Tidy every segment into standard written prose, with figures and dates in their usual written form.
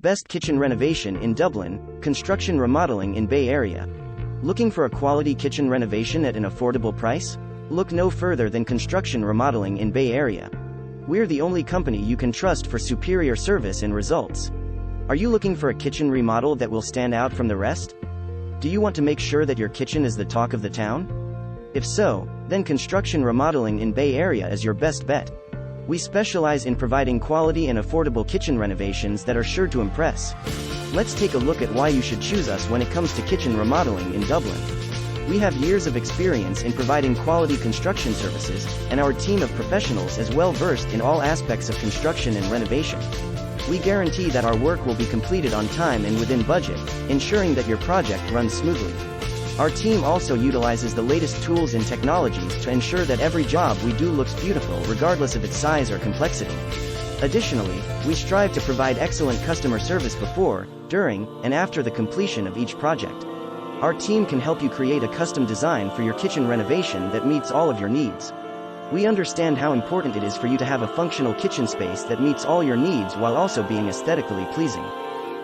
Best Kitchen Renovation in Dublin, Construction Remodeling in Bay Area. Looking for a quality kitchen renovation at an affordable price? Look no further than Construction Remodeling in Bay Area. We're the only company you can trust for superior service and results. Are you looking for a kitchen remodel that will stand out from the rest? Do you want to make sure that your kitchen is the talk of the town? If so, then Construction Remodeling in Bay Area is your best bet. We specialize in providing quality and affordable kitchen renovations that are sure to impress. Let's take a look at why you should choose us when it comes to kitchen remodeling in Dublin. We have years of experience in providing quality construction services, and our team of professionals is well versed in all aspects of construction and renovation. We guarantee that our work will be completed on time and within budget, ensuring that your project runs smoothly. Our team also utilizes the latest tools and technologies to ensure that every job we do looks beautiful regardless of its size or complexity. Additionally, we strive to provide excellent customer service before, during, and after the completion of each project. Our team can help you create a custom design for your kitchen renovation that meets all of your needs. We understand how important it is for you to have a functional kitchen space that meets all your needs while also being aesthetically pleasing.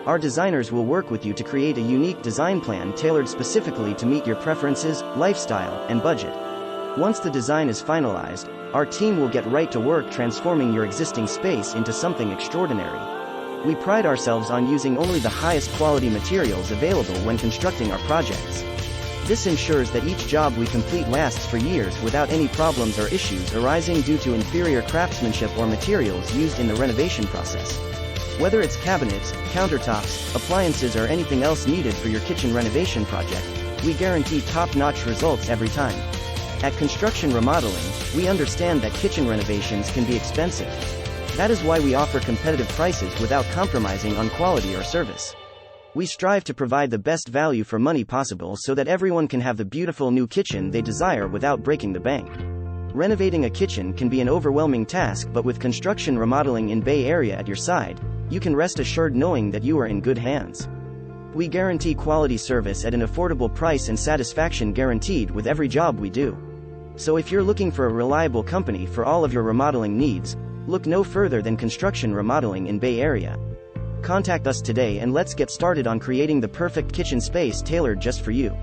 Our designers will work with you to create a unique design plan tailored specifically to meet your preferences, lifestyle, and budget. Once the design is finalized, our team will get right to work transforming your existing space into something extraordinary. We pride ourselves on using only the highest quality materials available when constructing our projects. This ensures that each job we complete lasts for years without any problems or issues arising due to inferior craftsmanship or materials used in the renovation process. Whether it's cabinets, countertops, appliances, or anything else needed for your kitchen renovation project, we guarantee top-notch results every time. At Construction Remodeling, we understand that kitchen renovations can be expensive. That is why we offer competitive prices without compromising on quality or service. We strive to provide the best value for money possible so that everyone can have the beautiful new kitchen they desire without breaking the bank. Renovating a kitchen can be an overwhelming task, but with Construction Remodeling in Bay Area at your side, you can rest assured knowing that you are in good hands. We guarantee quality service at an affordable price and satisfaction guaranteed with every job we do. So if you're looking for a reliable company for all of your remodeling needs, look no further than Construction Remodeling in Bay Area. Contact us today and let's get started on creating the perfect kitchen space tailored just for you.